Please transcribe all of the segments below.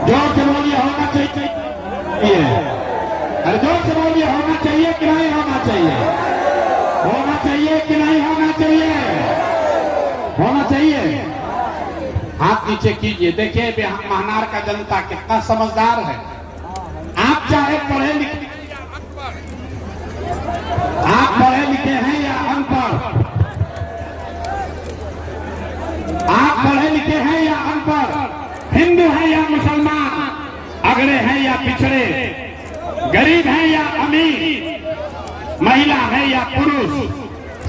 जोर से बोलिए, होना चाहिए। अरे जोर से बोलिए, होना चाहिए कि नहीं होना चाहिए? होना चाहिए कि नहीं होना चाहिए? होना चाहिए। हाथ नीचे कीजिए। देखिए महानार का जनता कितना समझदार है। आप चाहे पढ़े लिखे, आप पढ़े लिखे हैं या अनपढ़, आप पढ़े लिखे हैं या अनपढ़, हिंदू हैं या मुसलमान, अगड़े हैं या पिछड़े, गरीब हैं या अमीर, महिला है या पुरुष,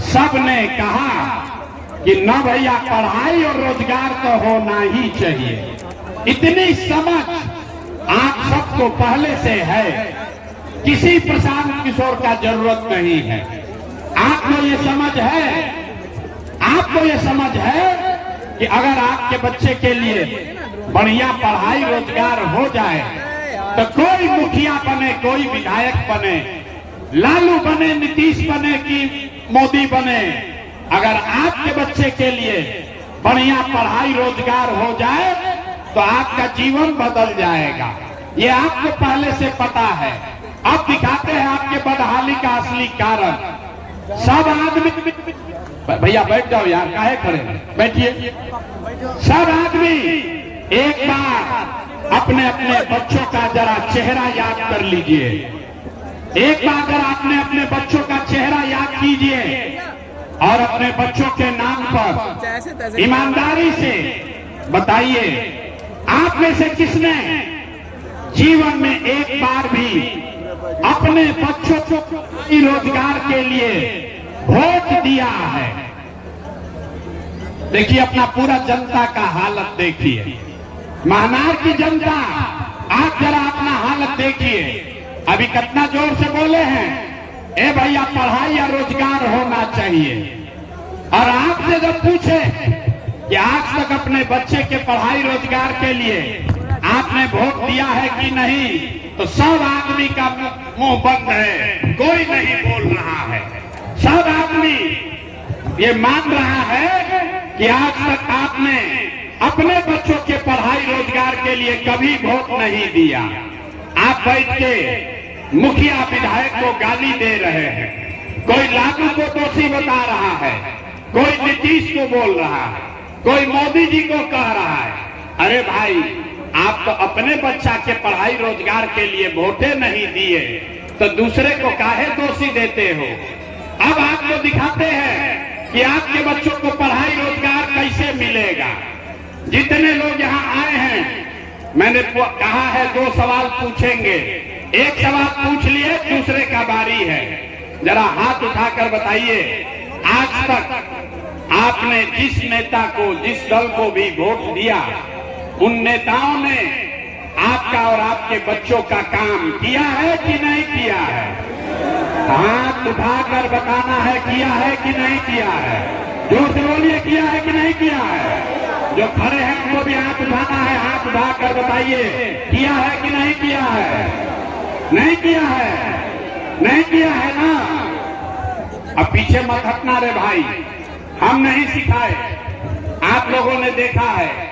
सब ने कहा कि न भैया पढ़ाई और रोजगार तो होना ही चाहिए। इतनी समझ आप सबको पहले से है, किसी प्रशांत किशोर का जरूरत नहीं है। आपको ये समझ है, आपको ये समझ है कि अगर आपके बच्चे के लिए बढ़िया पढ़ाई रोजगार हो जाए तो कोई मुखिया बने, कोई विधायक बने, लालू बने, नीतीश बने कि मोदी बने, अगर आपके बच्चे के लिए बढ़िया पढ़ाई रोजगार हो जाए तो आपका जीवन बदल जाएगा। ये आपको पहले से पता है। अब दिखाते हैं आपके बदहाली का असली कारण। सब आदमी, भैया बैठ जाओ यार, काहे खड़े, बैठिए। सब आदमी एक बार अपने अपने बच्चों का जरा चेहरा याद कर लीजिए। एक बार जरा आपने अपने बच्चों का चेहरा याद कीजिए और अपने बच्चों के नाम पर ईमानदारी से बताइए, आप में से किसने जीवन में एक बार भी अपने बच्चों को रोजगार के लिए वोट दिया है? देखिए अपना पूरा जनता का हालत देखिए, महानार की जनता, आप जरा अपना हालत देखिए। अभी कितना जोर से बोले हैं, ए भैया पढ़ाई या रोजगार होना चाहिए। और आपसे जब पूछे कि आज तक अपने बच्चे के पढ़ाई रोजगार के लिए आपने वोट दिया है कि नहीं, तो सब आदमी का मुंह बंद है, कोई नहीं बोल रहा है। सब आदमी ये मान रहा है कि आज तक आपने अपने बच्चों के पढ़ाई रोजगार के लिए कभी वोट नहीं दिया। आप बैठ के मुखिया विधायक को गाली दे रहे हैं, कोई लालू को दोषी बता रहा है, कोई नीतीश को बोल रहा है, कोई मोदी जी को कह रहा है। अरे भाई, आप तो अपने बच्चा के पढ़ाई रोजगार के लिए वोटे नहीं दिए तो दूसरे को काहे दोषी देते हो? अब आपको दिखाते हैं कि आपके बच्चों को पढ़ाई रोजगार कैसे मिलेगा। जितने लोग यहाँ आए हैं, मैंने कहा है 2 सवाल पूछेंगे। एक सवाल पूछ लिए, दूसरे का बारी है। जरा हाथ उठाकर बताइए, आज तक आपने जिस नेता को, जिस दल को भी वोट दिया, उन नेताओं ने आपका और आपके बच्चों का काम किया है कि नहीं किया है? हाथ उठाकर बताना है, किया है कि नहीं किया है? जोर से बोलिए, किया है कि नहीं किया है? जो खड़े हैं उनको भी हाथ उठाना है, हाथ उठाकर बताइए, किया है कि नहीं किया है? नहीं किया है, नहीं किया है ना? अब पीछे मत हटना रे भाई, हम नहीं सिखाए, आप लोगों ने देखा है,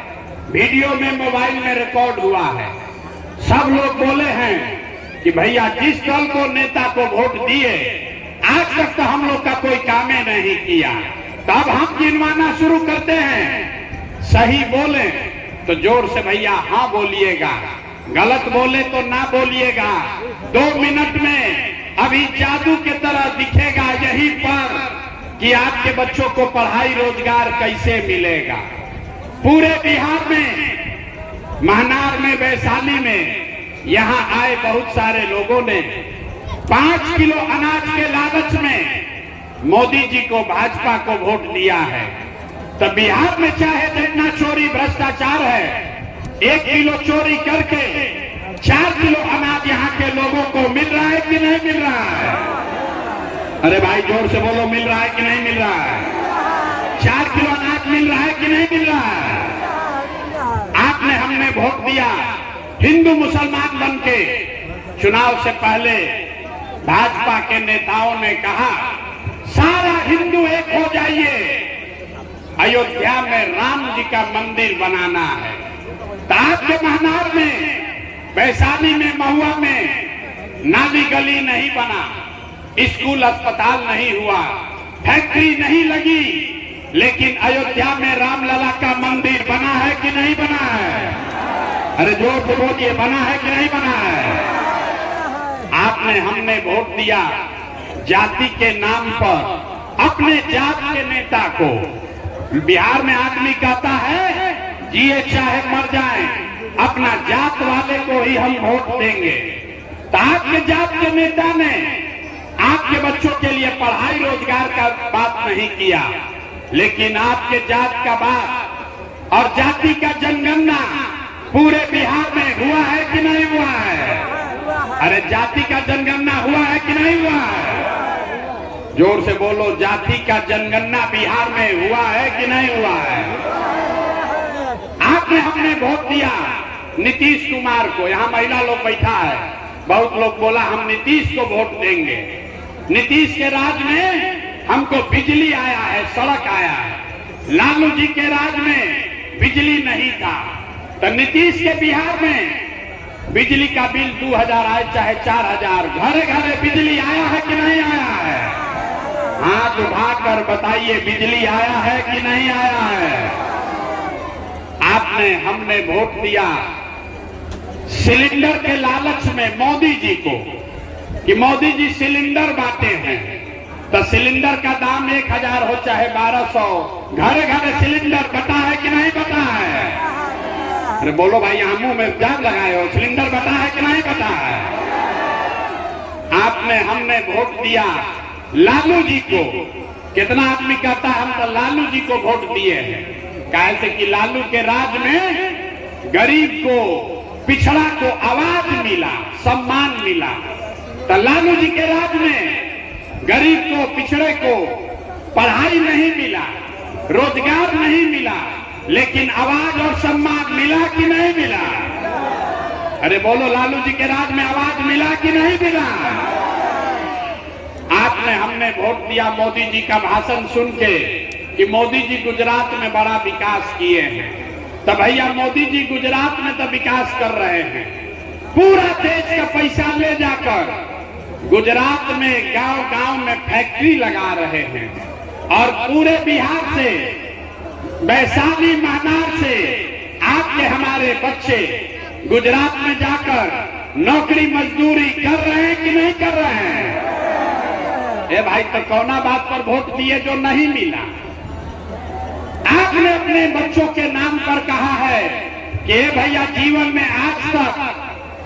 वीडियो में मोबाइल में रिकॉर्ड हुआ है। सब लोग बोले हैं कि भैया जिस दल को, नेता को वोट दिए, आज तक तो हम लोग का कोई काम ही नहीं किया। तब हम गिनवाना शुरू करते हैं। सही बोले तो जोर से भैया हाँ बोलिएगा, गलत बोले तो ना बोलिएगा। 2 मिनट में अभी जादू की तरह दिखेगा यहीं पर कि आपके बच्चों को पढ़ाई रोजगार कैसे मिलेगा। पूरे बिहार में, महानार में, वैशाली में यहाँ आए बहुत सारे लोगों ने 5 किलो अनाज के लालच में मोदी जी को, भाजपा को वोट दिया है। तो बिहार में चाहे जितना चोरी भ्रष्टाचार है, 1 किलो चोरी करके 4 किलो अनाज यहाँ के लोगों को मिल रहा है कि नहीं मिल रहा है? अरे भाई जोर से बोलो, मिल रहा है कि नहीं मिल रहा है? 4 किलो अनाज मिल रहा है कि नहीं मिल रहा है? आपने, हमने वोट दिया, हिंदू मुसलमान बनके। चुनाव से पहले भाजपा के नेताओं ने कहा सारा हिंदू एक हो जाइए, अयोध्या में राम जी का मंदिर बनाना है। तो आपके महानार में वैशाली में, महुआ में नाली गली नहीं बना, स्कूल अस्पताल नहीं हुआ, फैक्ट्री नहीं लगी, लेकिन अयोध्या में रामलला का मंदिर बना है कि नहीं बना है? अरे जोर से बोलिए, बना है कि नहीं बना है? आपने, हमने वोट दिया जाति के नाम पर अपने जात के नेता को। बिहार में आदमी कहता है जिए चाहे मर जाए, अपना जात वाले को ही हम वोट देंगे। तो आपके जात के नेता ने आपके बच्चों के लिए पढ़ाई रोजगार का बात नहीं किया, लेकिन आपके जात का बात और जाति का जनगणना पूरे बिहार में हुआ है कि नहीं हुआ है? अरे जाति का जनगणना हुआ है कि नहीं हुआ है? जोर से बोलो, जाति का जनगणना बिहार में हुआ है कि नहीं हुआ है? आपने, हमने वोट दिया नीतीश कुमार को। यहाँ महिला लोग बैठा है, बहुत लोग बोला हम नीतीश को वोट देंगे। नीतीश के राज में हमको बिजली आया है, सड़क आया है। लालू जी के राज में बिजली नहीं था, तो नीतीश के बिहार में बिजली का बिल 2000 आए चाहे 4000, घरे घरे बिजली आया है कि नहीं आया है? हाथ उठाकर बताइए, बिजली आया है कि नहीं आया है? आपने, हमने वोट दिया सिलेंडर के लालच में मोदी जी को, कि मोदी जी सिलेंडर बांटे हैं, तो सिलेंडर का दाम 1000 हो चाहे 1200, घरे घरे सिलेंडर बटा है कि नहीं बटा है? अरे बोलो भाई, यहाँ मुंह में जाग लगाए हो, सिलेंडर बटा है कि नहीं बटा है? आपने, हमने वोट दिया लालू जी को। कितना आदमी कहता है हम तो लालू जी को वोट दिए हैं, कैसे कि लालू के राज में गरीब को, पिछड़ा को आवाज मिला, सम्मान मिला। तो लालू जी के राज में गरीब को, पिछड़े को पढ़ाई नहीं मिला, रोजगार नहीं मिला, लेकिन आवाज और सम्मान मिला कि नहीं मिला? अरे बोलो, लालू जी के राज में आवाज मिला कि नहीं मिला? आपने, हमने वोट दिया मोदी जी का भाषण सुन के कि मोदी जी गुजरात में बड़ा विकास किए हैं। तो भैया, मोदी जी गुजरात में तो विकास कर रहे हैं, पूरा देश का पैसा ले जाकर गुजरात में गांव गांव में फैक्ट्री लगा रहे हैं, और पूरे बिहार से, वैशाली महानार से आपके हमारे बच्चे गुजरात में जाकर नौकरी मजदूरी कर रहे हैं कि नहीं कर रहे हैं? ए भाई, तो कौना बात पर वोट दिए जो नहीं मिला? आपने अपने बच्चों के नाम पर कहा है कि भैया, जीवन में आज तक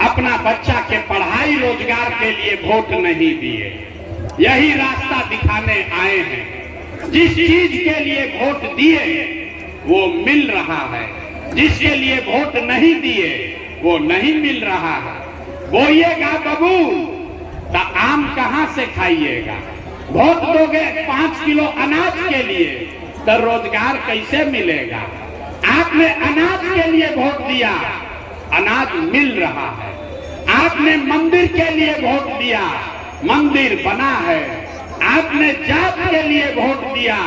अपना बच्चा के पढ़ाई रोजगार के लिए वोट नहीं दिए, यही रास्ता दिखाने आए हैं। जिस चीज के लिए वोट दिए वो मिल रहा है, जिसके लिए वोट नहीं दिए वो नहीं मिल रहा है। बोइएगा बबूल तो आम कहां से खाइएगा? वोट दोगे 5 किलो अनाज के लिए तो रोजगार कैसे मिलेगा? आपने अनाज के लिए वोट दिया, अनाज मिल रहा है। आपने मंदिर के लिए वोट दिया, मंदिर बना है। आपने जात के लिए वोट दिया,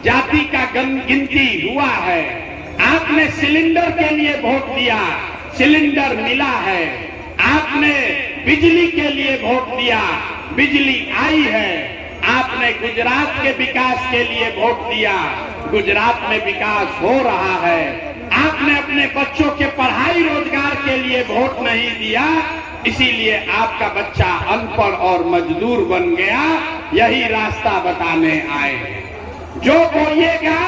जाति का गिनती हुआ है। आपने सिलेंडर के लिए वोट दिया, सिलेंडर मिला है। आपने बिजली के लिए वोट दिया, बिजली आई है। आपने गुजरात के विकास के लिए वोट दिया, गुजरात में विकास हो रहा है। आपने अपने बच्चों के पढ़ाई रोजगार के लिए वोट नहीं दिया, इसीलिए आपका बच्चा अनपढ़ और मजदूर बन गया। यही रास्ता बताने आए हैं। जो बोइएगा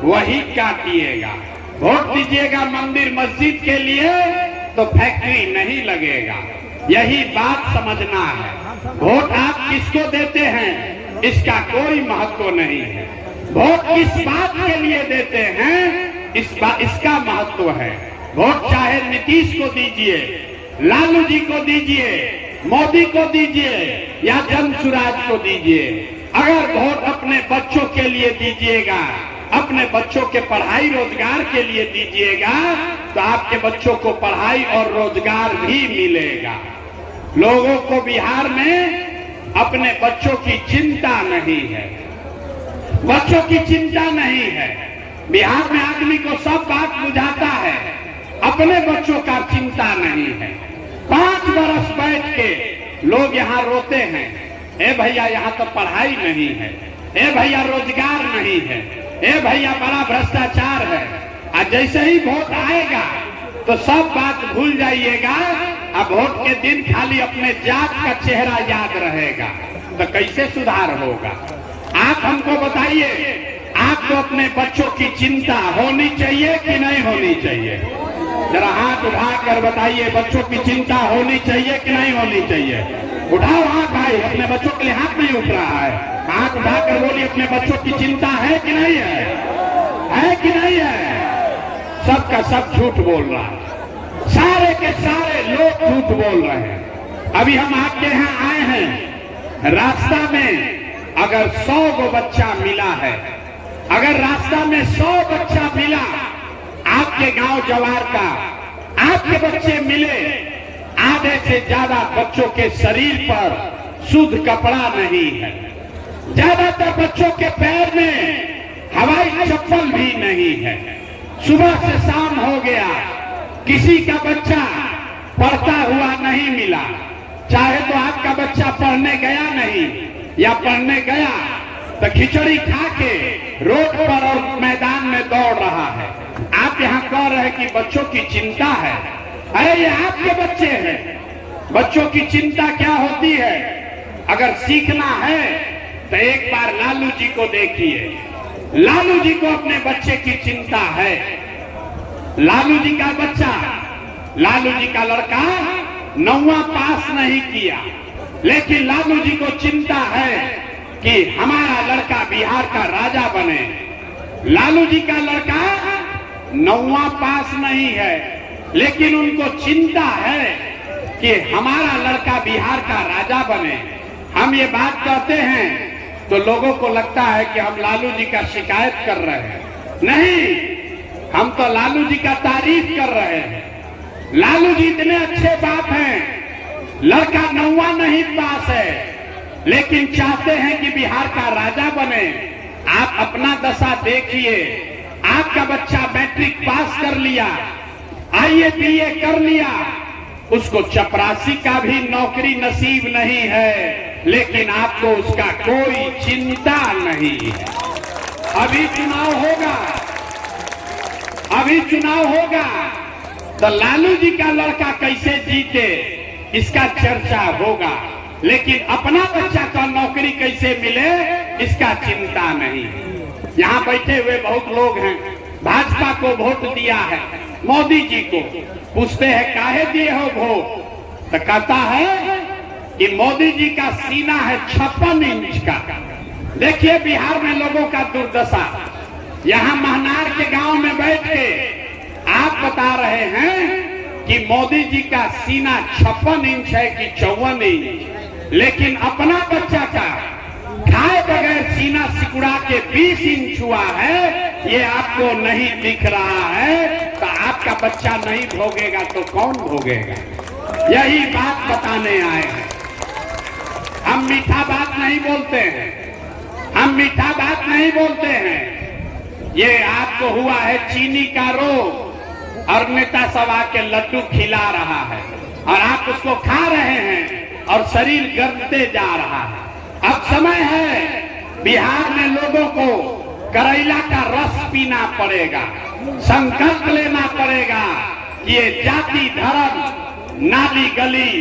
वही काटिएगा। वोट दीजिएगा मंदिर मस्जिद के लिए तो फैक्ट्री नहीं लगेगा, यही बात समझना है। वोट आप किसको देते हैं इसका कोई महत्व नहीं है। वोट किस बात के लिए देते हैं इसका महत्व है। वोट चाहे नीतीश को दीजिए, लालू जी को दीजिए, मोदी को दीजिए या जनसुराज को दीजिए, अगर वोट अपने बच्चों के लिए दीजिएगा, अपने बच्चों के पढ़ाई रोजगार के लिए दीजिएगा तो आपके बच्चों को पढ़ाई और रोजगार भी मिलेगा। लोगों को बिहार में अपने बच्चों की चिंता नहीं है, बच्चों की चिंता नहीं है। बिहार में आदमी को सब बात बुझाता है, अपने बच्चों का चिंता नहीं है। के लोग यहाँ रोते हैं, ए भैया यहाँ तो पढ़ाई नहीं है, ए भैया रोजगार नहीं है, ए भैया बड़ा भ्रष्टाचार है। और जैसे ही वोट आएगा तो सब बात भूल जाइएगा। अब वोट के दिन खाली अपने जात का चेहरा याद रहेगा, तो कैसे सुधार होगा? आप हमको बताइए, आपको अपने बच्चों की चिंता होनी चाहिए कि नहीं होनी चाहिए? जरा हाथ उठाकर बताइए, बच्चों की चिंता होनी चाहिए कि नहीं होनी चाहिए? उठाओ हाथ भाई, अपने बच्चों के लिए हाथ नहीं उठ रहा है, हाथ उठाकर बोलिए, अपने बच्चों की चिंता है कि नहीं है कि नहीं है? सबका सब झूठ बोल रहा है, सारे के सारे लोग झूठ बोल रहे हैं। अभी हम आपके यहाँ आए हैं, रास्ता में अगर 100 गो बच्चा मिला है, अगर रास्ता में 100 बच्चा मिला आपके गांव जवार का, आपके बच्चे मिले, आधे से ज्यादा बच्चों के शरीर पर शुद्ध कपड़ा नहीं है, ज्यादातर बच्चों के पैर में हवाई चप्पल भी नहीं है। सुबह से शाम हो गया, किसी का बच्चा पढ़ता हुआ नहीं मिला। चाहे तो आपका बच्चा पढ़ने गया नहीं, या पढ़ने गया तो खिचड़ी खा के रोड पर और मैदान में दौड़ रहा है। आप यहाँ कह रहे हैं कि बच्चों की चिंता है। अरे ये आपके बच्चे हैं, बच्चों की चिंता क्या होती है? अगर सीखना है तो एक बार लालू जी को देखिए, लालू जी को अपने बच्चे की चिंता है। लालू जी का बच्चा, लालू जी का लड़का 9वां पास नहीं किया, लेकिन लालू जी को चिंता है कि हमारा लड़का बिहार का राजा बने। लालू जी का लड़का 9वां पास नहीं है, लेकिन उनको चिंता है कि हमारा लड़का बिहार का राजा बने। हम ये बात कहते हैं तो लोगों को लगता है कि हम लालू जी का शिकायत कर रहे हैं। नहीं, हम तो लालू जी का तारीफ कर रहे हैं। लालू जी इतने अच्छे बाप हैं, लड़का 9वां नहीं पास है, लेकिन चाहते हैं कि बिहार का राजा बने। आप अपना दशा देखिए, आपका बच्चा मैट्रिक पास कर लिया, IABA कर लिया, उसको चपरासी का भी नौकरी नसीब नहीं है, लेकिन आपको उसका कोई चिंता नहीं है। अभी चुनाव होगा, अभी चुनाव होगा तो लालू जी का लड़का कैसे जीते इसका चर्चा होगा, लेकिन अपना बच्चा को नौकरी कैसे मिले इसका चिंता नहीं। यहाँ बैठे हुए बहुत लोग हैं, भाजपा को वोट दिया है, मोदी जी को पूछते हैं काहे दिए हो वोट, तो कहता है कि मोदी जी का सीना है 56 इंच का। देखिए बिहार में लोगों का दुर्दशा। यहाँ महनार के गांव में बैठ के आप बता रहे हैं कि मोदी जी का सीना 56 इंच है कि 54 इंच, लेकिन अपना बच्चा का खाए बगैर सीना सिकुड़ा के 20 इंच हुआ है, ये आपको नहीं दिख रहा है। तो आपका बच्चा नहीं भोगेगा तो कौन भोगेगा? यही बात बताने आए हैं। हम मीठा बात नहीं बोलते हैं, हम मीठा बात नहीं बोलते हैं। ये आपको हुआ है चीनी का रोग, और नेता सब आके लड्डू खिला रहा है और आप उसको खा रहे हैं और शरीर गरते जा रहा है। अब समय है बिहार में लोगों को करेला का रस पीना पड़ेगा, संकल्प लेना पड़ेगा। ये जाति धर्म नाली गली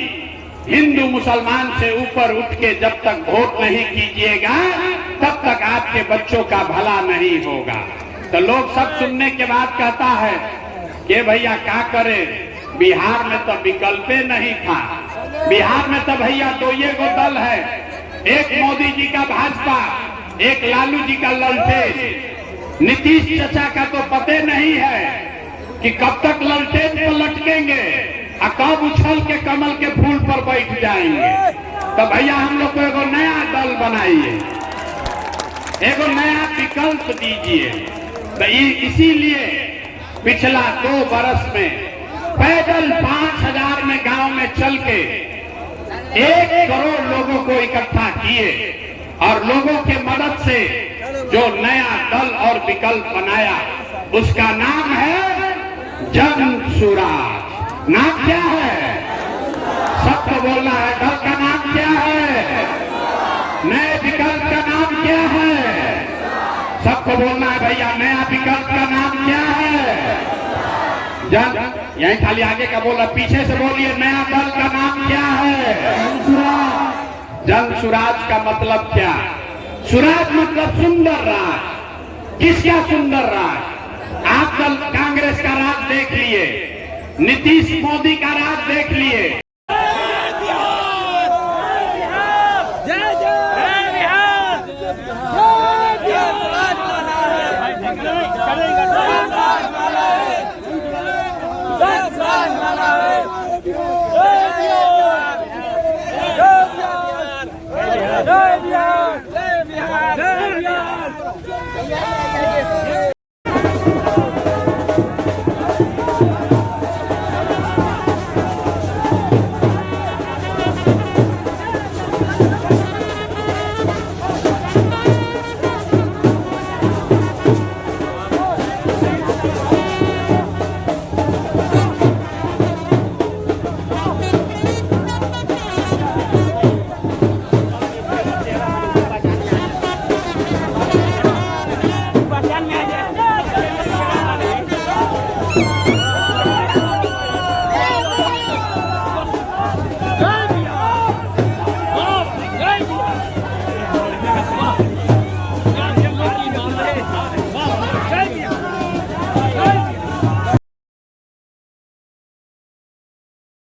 हिंदू मुसलमान से ऊपर उठ के जब तक वोट नहीं कीजिएगा तब तक आपके बच्चों का भला नहीं होगा। तो लोग सब सुनने के बाद कहता है कि भैया क्या करे, बिहार में तो विकल्प नहीं था, बिहार में तो भैया दो ये गो दल है, एक मोदी जी का भाजपा, एक लालू जी का ललटेन। नीतीश चचा का तो पते नहीं है कि कब तक ललटेन पर लटकेंगे और कब उछल के कमल के फूल पर बैठ जाएंगे। तो भैया हम लोग को एगो नया दल बनाइए, एगो नया विकल्प दीजिए। तो इसीलिए पिछला 2 बरस में पैदल 5000 में गांव में चल के 1 करोड़ लोगों को इकट्ठा किए और लोगों के मदद से जो नया दल और विकल्प बनाया उसका नाम है जन सुराज। नाम क्या है? सबको बोलना है, दल का नाम क्या है, नए विकल्प का नाम क्या है, सबको बोलना है भैया, नया विकल्प का नाम क्या है। जन यही खाली आगे का बोला, पीछे से बोलिए, नया दल का नाम क्या है, जन सुराज का मतलब क्या, सुराज मतलब सुंदर राज। किसका सुंदर राज? आप दल कांग्रेस का राज देख लिए, नीतीश मोदी का राज देख लिए। जय बिहार।